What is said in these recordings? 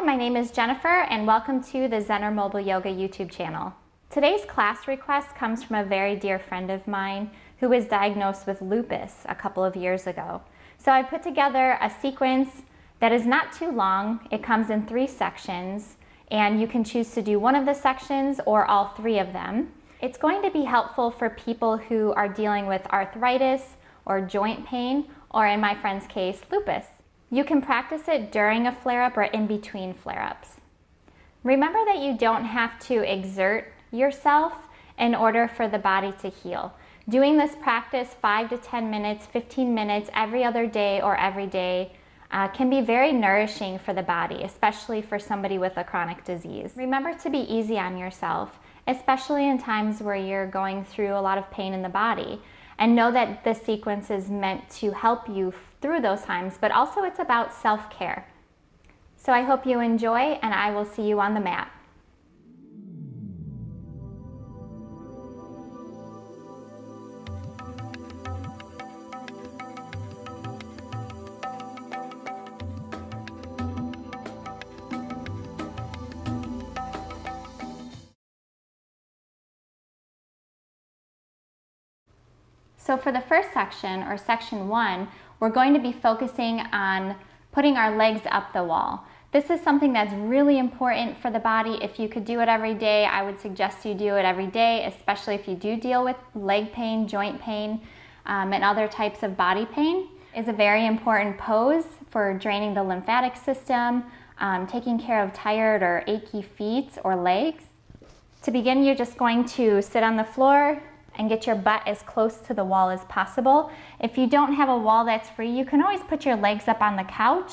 my name is Jennifer and welcome to the ZENner Mobile Yoga YouTube channel. Today's class request comes from a very dear friend of mine who was diagnosed with lupus a couple of years ago. So I put together a sequence that is not too long. It comes in 3 sections and you can choose to do one of the sections or all 3 of them. It's going to be helpful for people who are dealing with arthritis or joint pain, or in my friend's case, lupus. You can practice it during a flare-up or in between flare-ups. Remember that you don't have to exert yourself in order for the body to heal. Doing this practice 5 to 10 minutes, 15 minutes every other day or every day can be very nourishing for the body, especially for somebody with a chronic disease. Remember to be easy on yourself, especially in times where you're going through a lot of pain in the body. And know that this sequence is meant to help you through those times, but also it's about self-care. So I hope you enjoy, and I will see you on the mat. So for the first section, or section 1, we're going to be focusing on putting our legs up the wall. This is something that's really important for the body. If you could do it every day, I would suggest you do it every day, especially if you do deal with leg pain, joint pain, and other types of body pain. It's a very important pose for draining the lymphatic system, taking care of tired or achy feet or legs. To begin, you're just going to sit on the floor and get your butt as close to the wall as possible. If you don't have a wall that's free, you can always put your legs up on the couch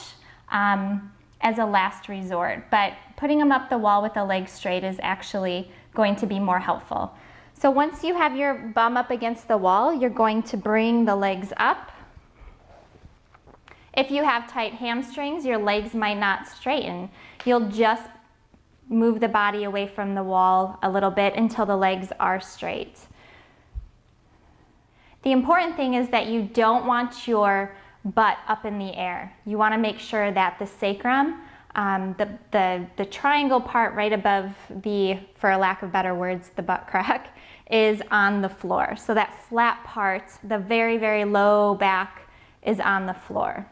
as a last resort, but putting them up the wall with the legs straight is actually going to be more helpful. So once you have your bum up against the wall, you're going to bring the legs up. If you have tight hamstrings, your legs might not straighten. You'll just move the body away from the wall a little bit until the legs are straight. The important thing is that you don't want your butt up in the air. You want to make sure that the sacrum, the triangle part right above the, for lack of better words, the butt crack, is on the floor. So that flat part, the very, very low back, is on the floor.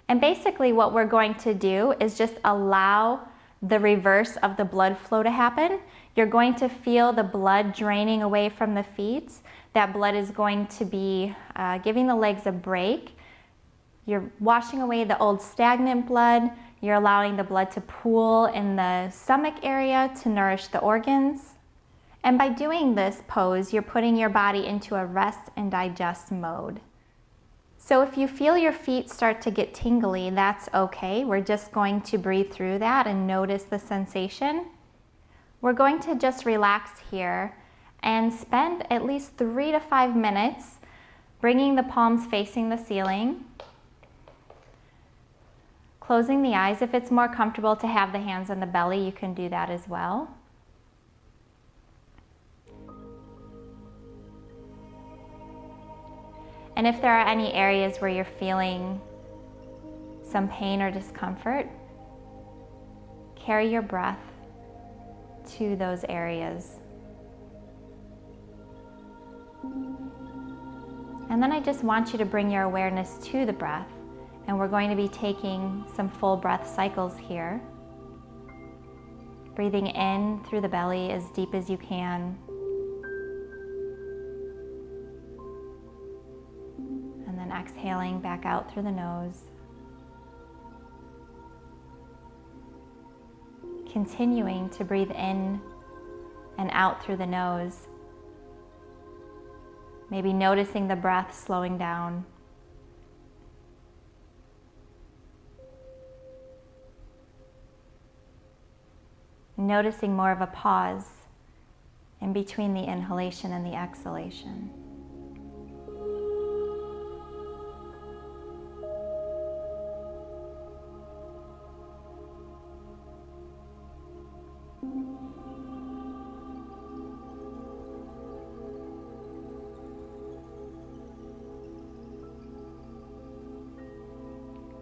And basically what we're going to do is just allow the reverse of the blood flow to happen. You're going to feel the blood draining away from the feet. That blood is going to be giving the legs a break. You're washing away the old stagnant blood. You're allowing the blood to pool in the stomach area to nourish the organs. And by doing this pose, you're putting your body into a rest and digest mode. So if you feel your feet start to get tingly, that's okay. We're just going to breathe through that and notice the sensation. We're going to just relax here and spend at least 3 to 5 minutes bringing the palms facing the ceiling, closing the eyes. If it's more comfortable to have the hands on the belly, you can do that as well. And if there are any areas where you're feeling some pain or discomfort, carry your breath to those areas. And then I just want you to bring your awareness to the breath, and we're going to be taking some full breath cycles here. Breathing in through the belly as deep as you can. And then exhaling back out through the nose. Continuing to breathe in and out through the nose. Maybe noticing the breath slowing down. Noticing more of a pause in between the inhalation and the exhalation.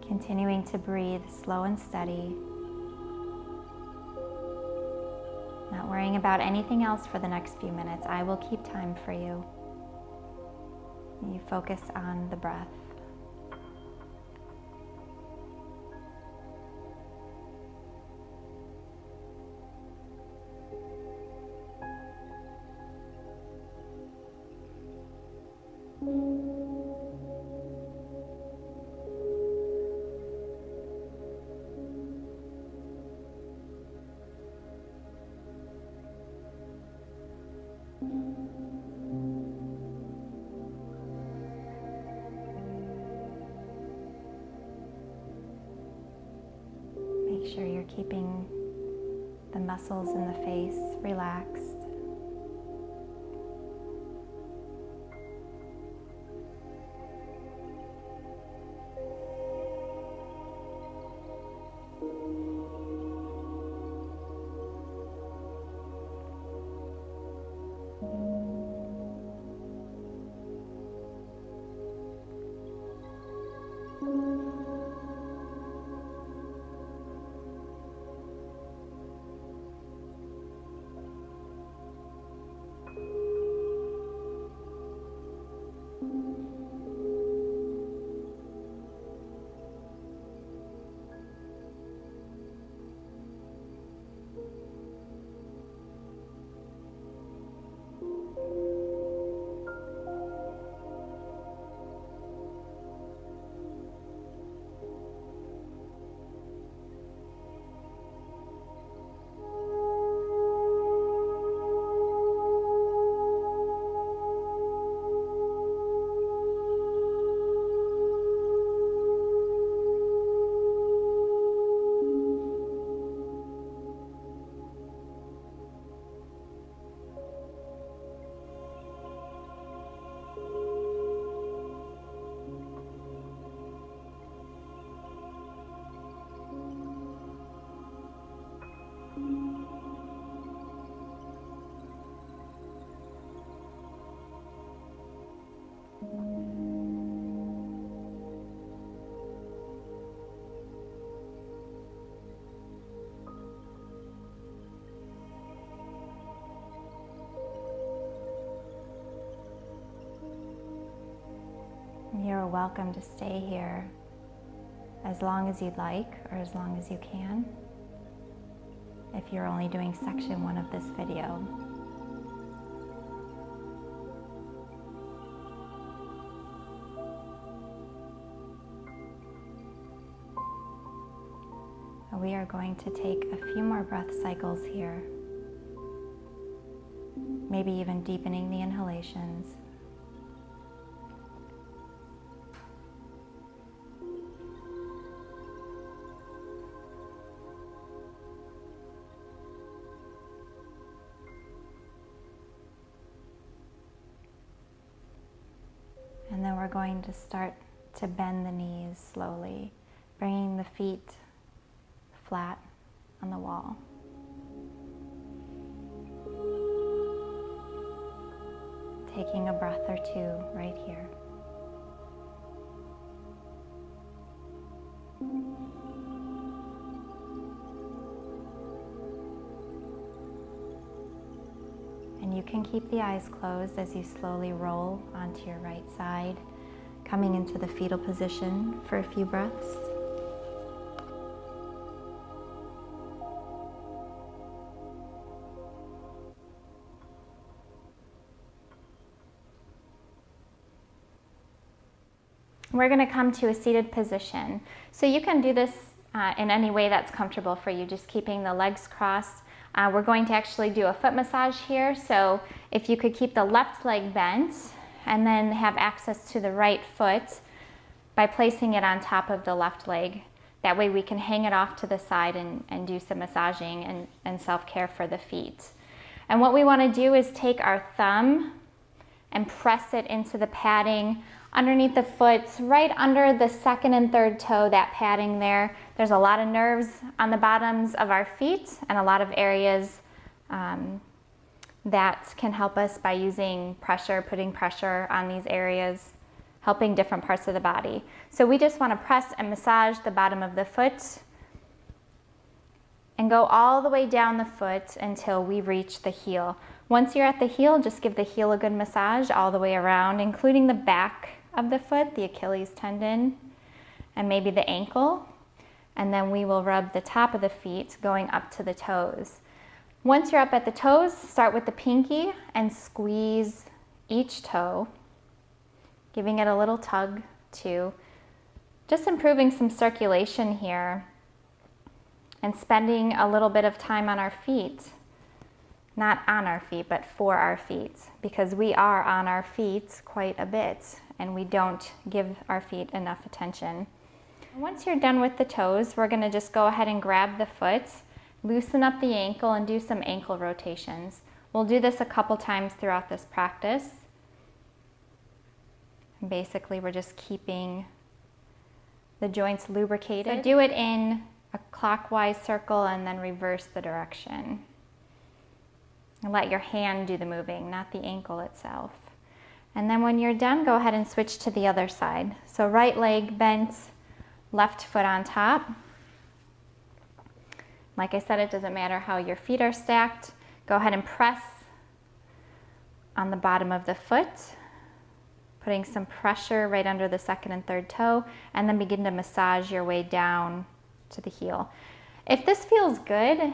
Continuing to breathe slow and steady. Not worrying about anything else for the next few minutes. I will keep time for you. You focus on the breath. Make sure you're keeping the muscles in the face relaxed. You're welcome to stay here as long as you'd like or as long as you can, if you're only doing section 1 of this video. We are going to take a few more breath cycles here, maybe even deepening the inhalations. And then we're going to start to bend the knees slowly, bringing the feet flat on the wall. Taking a breath or two right here. And you can keep the eyes closed as you slowly roll onto your right side, coming into the fetal position for a few breaths. We're going to come to a seated position. So you can do this in any way that's comfortable for you, just keeping the legs crossed. We're going to actually do a foot massage here. So if you could keep the left leg bent and then have access to the right foot by placing it on top of the left leg. That way we can hang it off to the side and do some massaging and self-care for the feet. And what we want to do is take our thumb and press it into the padding underneath the foot, right under the second and third toe, that padding there. There's a lot of nerves on the bottoms of our feet and a lot of areas that can help us by using pressure, putting pressure on these areas, helping different parts of the body. So we just want to press and massage the bottom of the foot and go all the way down the foot until we reach the heel. Once you're at the heel, just give the heel a good massage all the way around, including the back of the foot, the Achilles tendon, and maybe the ankle. And then we will rub the top of the feet going up to the toes. Once you're up at the toes, start with the pinky and squeeze each toe, giving it a little tug too. Just improving some circulation here and spending a little bit of time on our feet. Not on our feet, but for our feet, because we are on our feet quite a bit and we don't give our feet enough attention. Once you're done with the toes, we're going to just go ahead and grab the foot, loosen up the ankle, and do some ankle rotations. We'll do this a couple times throughout this practice. And basically, we're just keeping the joints lubricated. So do it in a clockwise circle and then reverse the direction. And let your hand do the moving, not the ankle itself. And then when you're done, go ahead and switch to the other side. So right leg bent, left foot on top. Like I said, it doesn't matter how your feet are stacked. Go ahead and press on the bottom of the foot, putting some pressure right under the second and third toe, and then begin to massage your way down to the heel. If this feels good,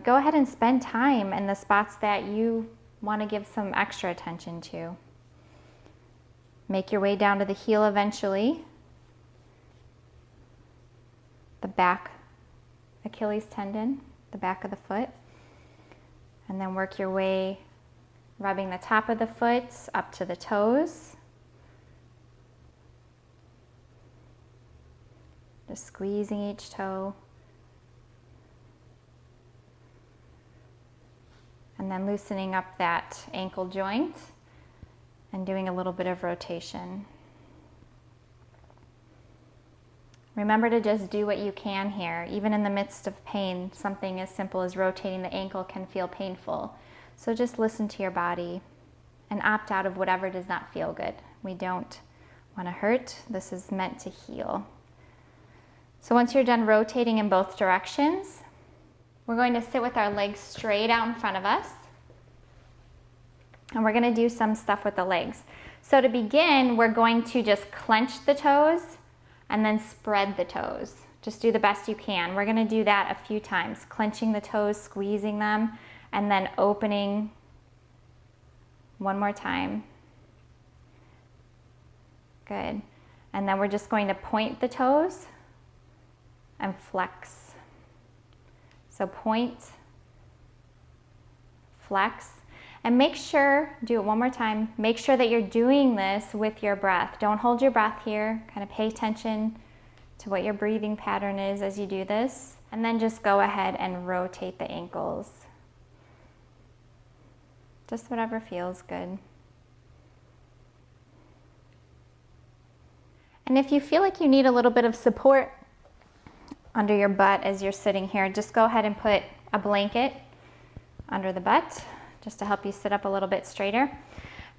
go ahead and spend time in the spots that you want to give some extra attention to. Make your way down to the heel eventually. The back Achilles tendon, the back of the foot. And then work your way, rubbing the top of the foot up to the toes. Just squeezing each toe. And then loosening up that ankle joint and doing a little bit of rotation. Remember to just do what you can here. Even in the midst of pain, something as simple as rotating the ankle can feel painful. So just listen to your body and opt out of whatever does not feel good. We don't want to hurt. This is meant to heal. So once you're done rotating in both directions, we're going to sit with our legs straight out in front of us. And we're going to do some stuff with the legs. So to begin, we're going to just clench the toes and then spread the toes. Just do the best you can. We're going to do that a few times, clenching the toes, squeezing them, and then opening one more time. Good. And then we're just going to point the toes and flex. So point, flex, and make sure, do it one more time, make sure that you're doing this with your breath. Don't hold your breath here. Kind of pay attention to what your breathing pattern is as you do this. And then just go ahead and rotate the ankles. Just whatever feels good. And if you feel like you need a little bit of support under your butt as you're sitting here, just go ahead and put a blanket under the butt just to help you sit up a little bit straighter.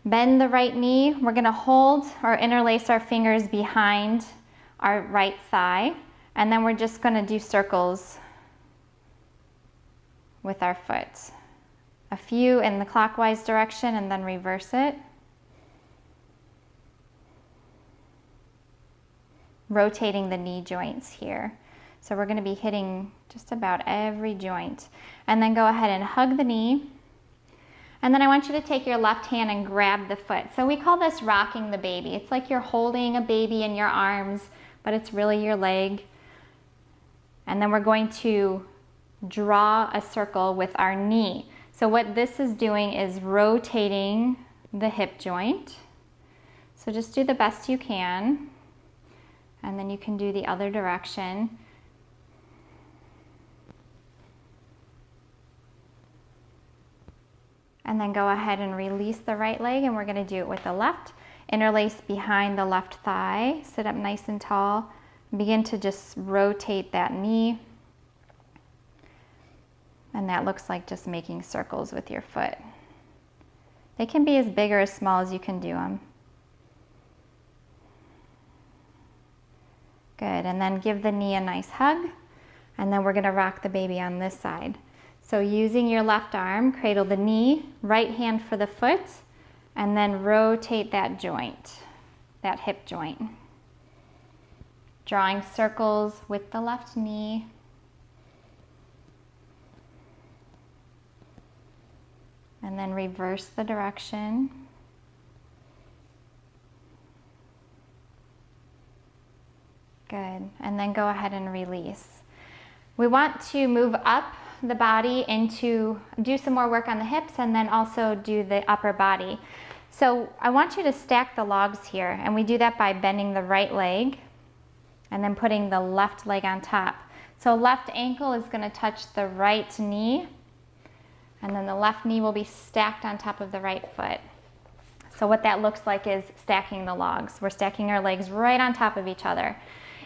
Bend the right knee. We're going to hold or interlace our fingers behind our right thigh, and then we're just going to do circles with our foot. A few in the clockwise direction and then reverse it. Rotating the knee joints here. So we're going to be hitting just about every joint. And then go ahead and hug the knee. And then I want you to take your left hand and grab the foot. So we call this rocking the baby. It's like you're holding a baby in your arms, but it's really your leg. And then we're going to draw a circle with our knee. So what this is doing is rotating the hip joint. So just do the best you can. And then you can do the other direction. And then go ahead and release the right leg, and we're going to do it with the left. Interlace behind the left thigh, sit up nice and tall. Begin to just rotate that knee. And that looks like just making circles with your foot. They can be as big or as small as you can do them. Good, and then give the knee a nice hug. And then we're gonna rock the baby on this side. So using your left arm, cradle the knee, right hand for the foot, and then rotate that joint, that hip joint. Drawing circles with the left knee. And then reverse the direction. Good, and then go ahead and release. We want to move up the body into, do some more work on the hips and then also do the upper body. So I want you to stack the logs here, and we do that by bending the right leg and then putting the left leg on top. So left ankle is gonna touch the right knee, and then the left knee will be stacked on top of the right foot. So what that looks like is stacking the logs. We're stacking our legs right on top of each other.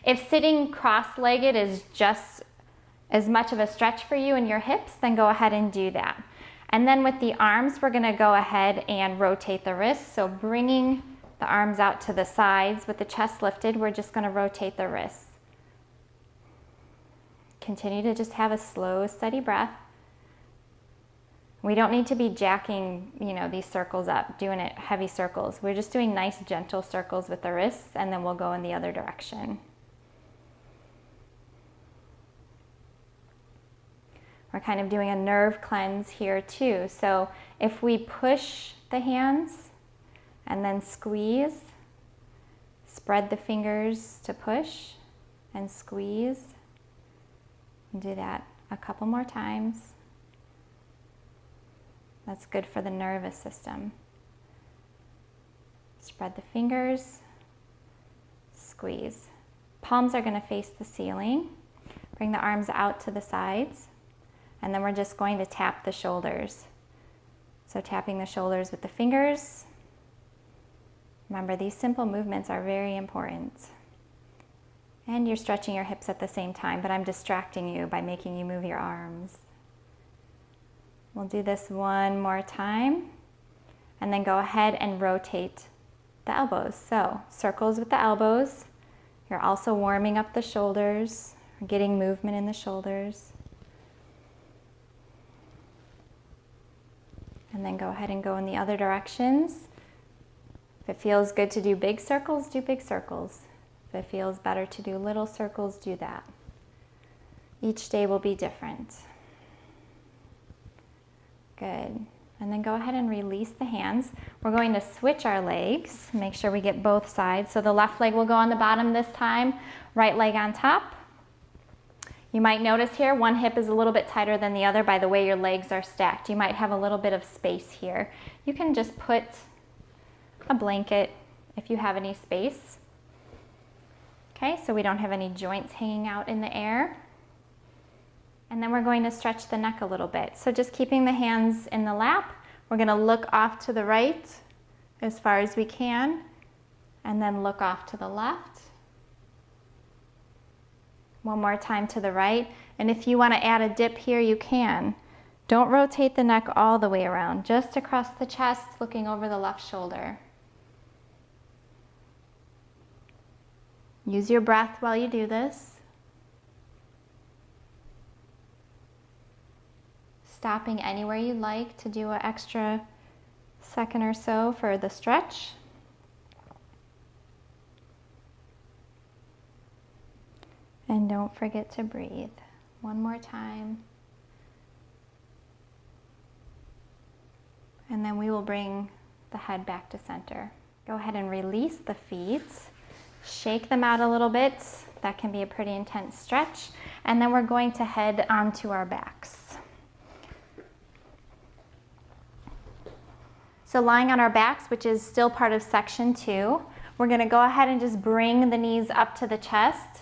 If sitting cross-legged is just as much of a stretch for you in your hips, then go ahead and do that. And then with the arms, we're gonna go ahead and rotate the wrists. So bringing the arms out to the sides with the chest lifted, we're just gonna rotate the wrists. Continue to just have a slow, steady breath. We don't need to be jacking, these circles up, doing it heavy circles. We're just doing nice, gentle circles with the wrists, and then we'll go in the other direction. We're kind of doing a nerve cleanse here too. So if we push the hands and then squeeze, spread the fingers to push and squeeze, and do that a couple more times. That's good for the nervous system. Spread the fingers, squeeze. Palms are going to face the ceiling. Bring the arms out to the sides. And then we're just going to tap the shoulders. So tapping the shoulders with the fingers. Remember, these simple movements are very important. And you're stretching your hips at the same time, but I'm distracting you by making you move your arms. We'll do this one more time. And then go ahead and rotate the elbows. So circles with the elbows. You're also warming up the shoulders, getting movement in the shoulders. And then go ahead and go in the other directions. If it feels good to do big circles, do big circles. If it feels better to do little circles, do that. Each day will be different. Good. And then go ahead and release the hands. We're going to switch our legs. Make sure we get both sides. So the left leg will go on the bottom this time, right leg on top. You might notice here, one hip is a little bit tighter than the other by the way your legs are stacked. You might have a little bit of space here. You can just put a blanket if you have any space. Okay, so we don't have any joints hanging out in the air. And then we're going to stretch the neck a little bit. So just keeping the hands in the lap, we're going to look off to the right as far as we can, and then look off to the left. One more time to the right, and if you want to add a dip here, you can. Don't rotate the neck all the way around, just across the chest, looking over the left shoulder. Use your breath while you do this. Stopping anywhere you like to do an extra second or so for the stretch. And don't forget to breathe. One more time. And then we will bring the head back to center. Go ahead and release the feet. Shake them out a little bit. That can be a pretty intense stretch. And then we're going to head onto our backs. So lying on our backs, which is still part of section 2, we're going to go ahead and just bring the knees up to the chest.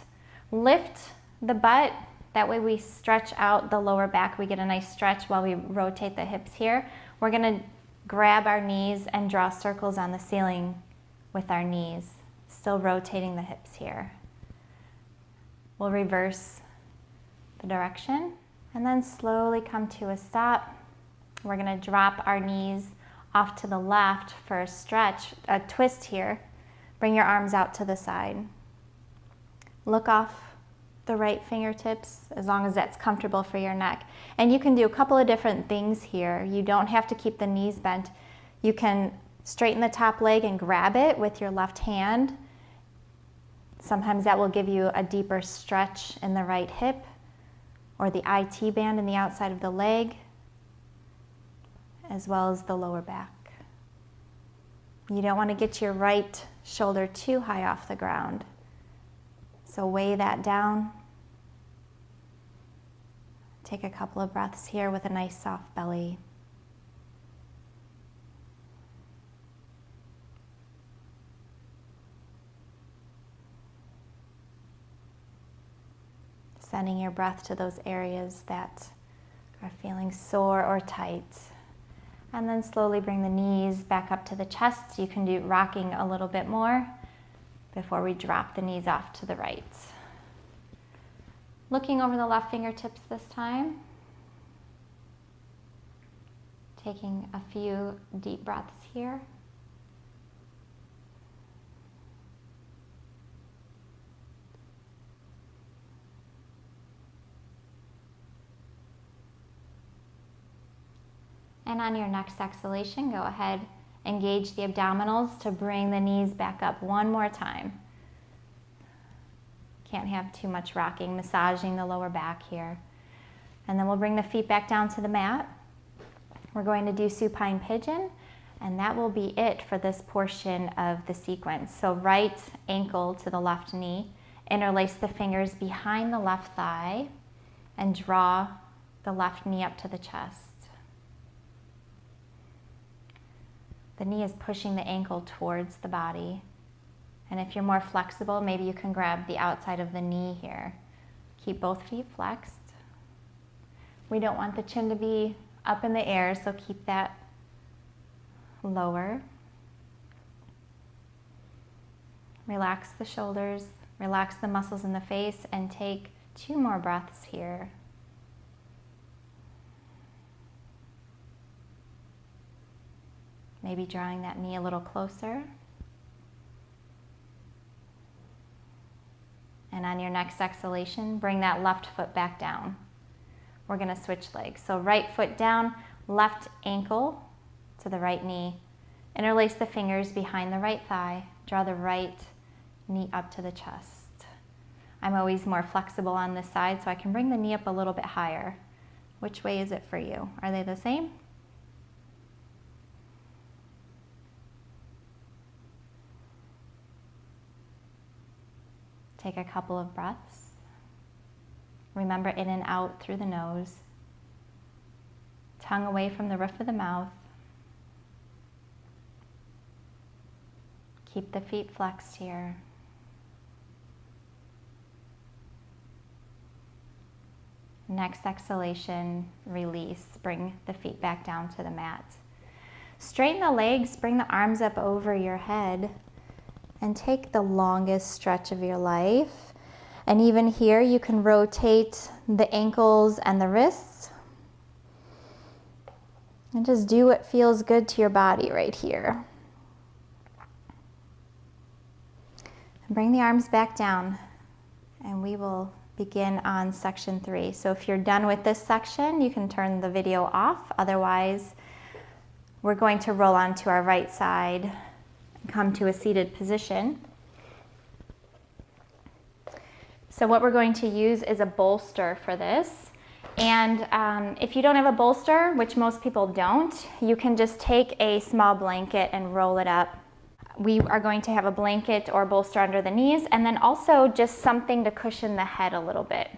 Lift the butt, that way we stretch out the lower back. We get a nice stretch while we rotate the hips here. We're going to grab our knees and draw circles on the ceiling with our knees, still rotating the hips here. We'll reverse the direction and then slowly come to a stop. We're going to drop our knees off to the left for a stretch, a twist here. Bring your arms out to the side. Look off the right fingertips, as long as that's comfortable for your neck. And you can do a couple of different things here. You don't have to keep the knees bent. You can straighten the top leg and grab it with your left hand. Sometimes that will give you a deeper stretch in the right hip or the IT band in the outside of the leg, as well as the lower back. You don't want to get your right shoulder too high off the ground. So weigh that down. Take a couple of breaths here with a nice soft belly. Sending your breath to those areas that are feeling sore or tight. And then slowly bring the knees back up to the chest. You can do rocking a little bit more before we drop the knees off to the right. Looking over the left fingertips this time. Taking a few deep breaths here. And on your next exhalation, go ahead, engage the abdominals to bring the knees back up one more time. Can't have too much rocking, massaging the lower back here. And then we'll bring the feet back down to the mat. We're going to do supine pigeon, and that will be it for this portion of the sequence. So right ankle to the left knee, interlace the fingers behind the left thigh, and draw the left knee up to the chest. The knee is pushing the ankle towards the body. And if you're more flexible, maybe you can grab the outside of the knee here. Keep both feet flexed. We don't want the chin to be up in the air, so keep that lower. Relax the shoulders, relax the muscles in the face, and take 2 more breaths here. Maybe drawing that knee a little closer. And on your next exhalation, bring that left foot back down. We're going to switch legs. So right foot down, left ankle to the right knee. Interlace the fingers behind the right thigh. Draw the right knee up to the chest. I'm always more flexible on this side, so I can bring the knee up a little bit higher. Which way is it for you? Are they the same? Take a couple of breaths. Remember, in and out through the nose. Tongue away from the roof of the mouth. Keep the feet flexed here. Next exhalation, release. Bring the feet back down to the mat. Straighten the legs, bring the arms up over your head. And take the longest stretch of your life. And even here, you can rotate the ankles and the wrists. And just do what feels good to your body right here. And bring the arms back down. And we will begin on section 3. So if you're done with this section, you can turn the video off. Otherwise, we're going to roll onto our right side. Come to a seated position. So what we're going to use is a bolster for this. And if you don't have a bolster, which most people don't, you can just take a small blanket and roll it up. We are going to have a blanket or bolster under the knees, and then also just something to cushion the head a little bit.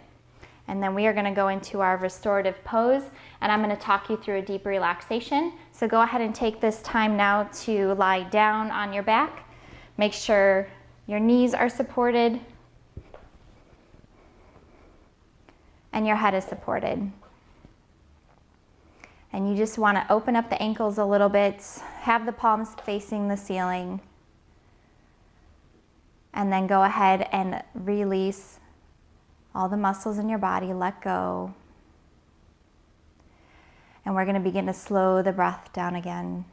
And then we are going to go into our restorative pose, and I'm going to talk you through a deep relaxation. So go ahead and take this time now to lie down on your back. Make sure your knees are supported and your head is supported. And you just want to open up the ankles a little bit, have the palms facing the ceiling, and then go ahead and release all the muscles in your body, let go. And we're going to begin to slow the breath down again.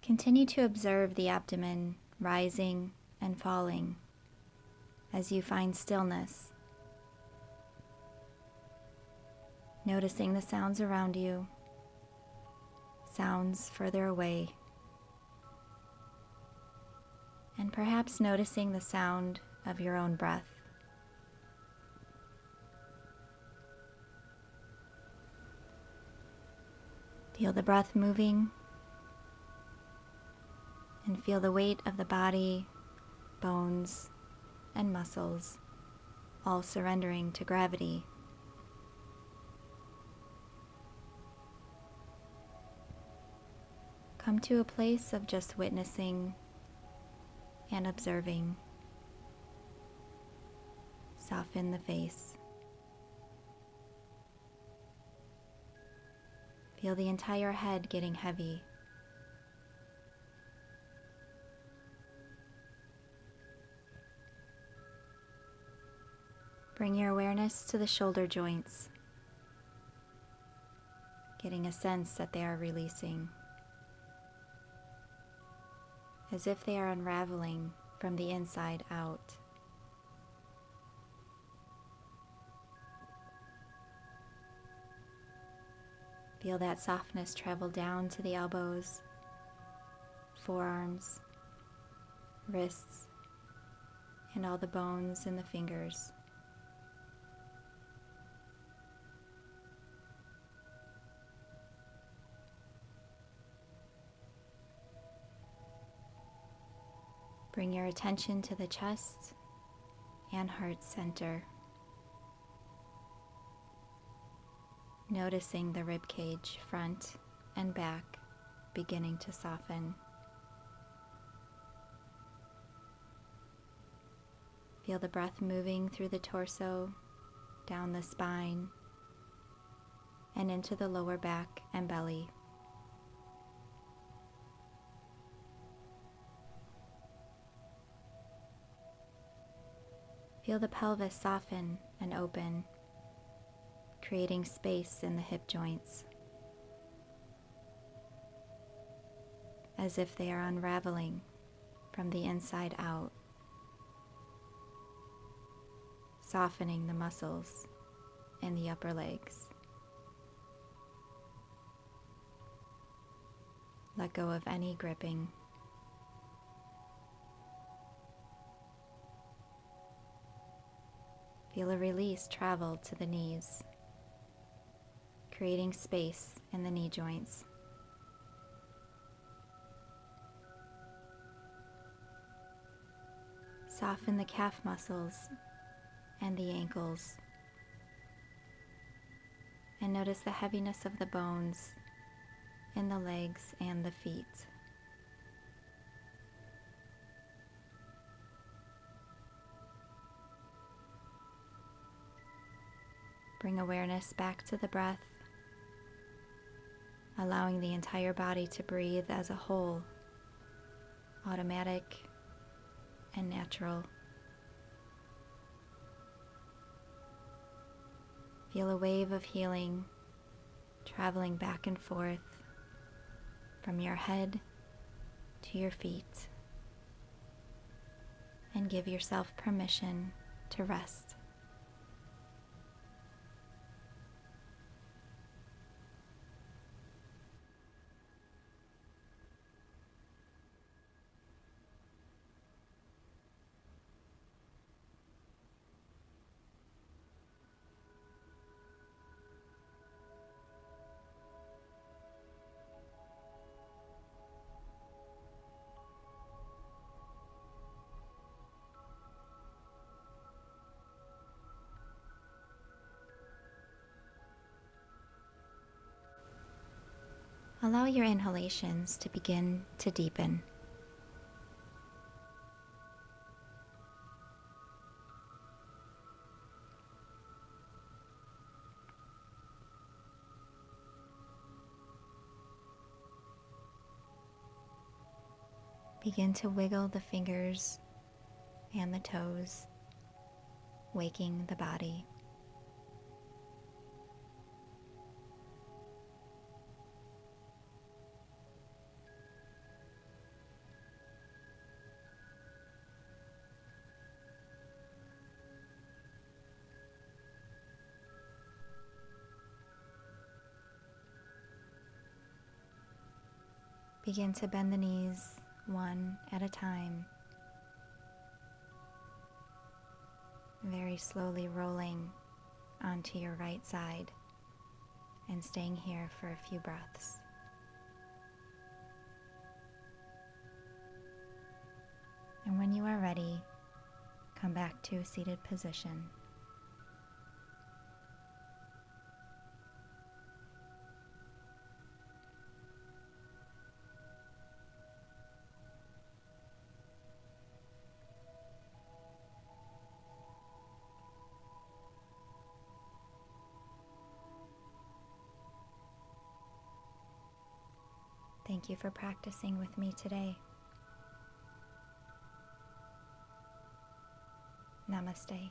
Continue to observe the abdomen rising and falling as you find stillness, noticing the sounds around you, sounds further away, and perhaps noticing the sound of your own breath. Feel the breath moving, and feel the weight of the body, bones, and muscles all surrendering to gravity. Come to a place of just witnessing and observing. Soften the face. Feel the entire head getting heavy. Bring your awareness to the shoulder joints, getting a sense that they are releasing, as if they are unraveling from the inside out. Feel that softness travel down to the elbows, forearms, wrists, and all the bones in the fingers. Bring your attention to the chest and heart center, noticing the rib cage, front and back, beginning to soften. Feel the breath moving through the torso, down the spine, and into the lower back and belly. Feel the pelvis soften and open, creating space in the hip joints, as if they are unraveling from the inside out, softening the muscles in the upper legs. Let go of any gripping. Feel a release travel to the knees, creating space in the knee joints. Soften the calf muscles and the ankles, and notice the heaviness of the bones in the legs and the feet. Bring awareness back to the breath, allowing the entire body to breathe as a whole, automatic and natural. Feel a wave of healing traveling back and forth from your head to your feet, and give yourself permission to rest. Allow your inhalations to begin to deepen. Begin to wiggle the fingers and the toes, waking the body. Begin to bend the knees one at a time, very slowly rolling onto your right side and staying here for a few breaths. And when you are ready, come back to a seated position. Thank you for practicing with me today. Namaste.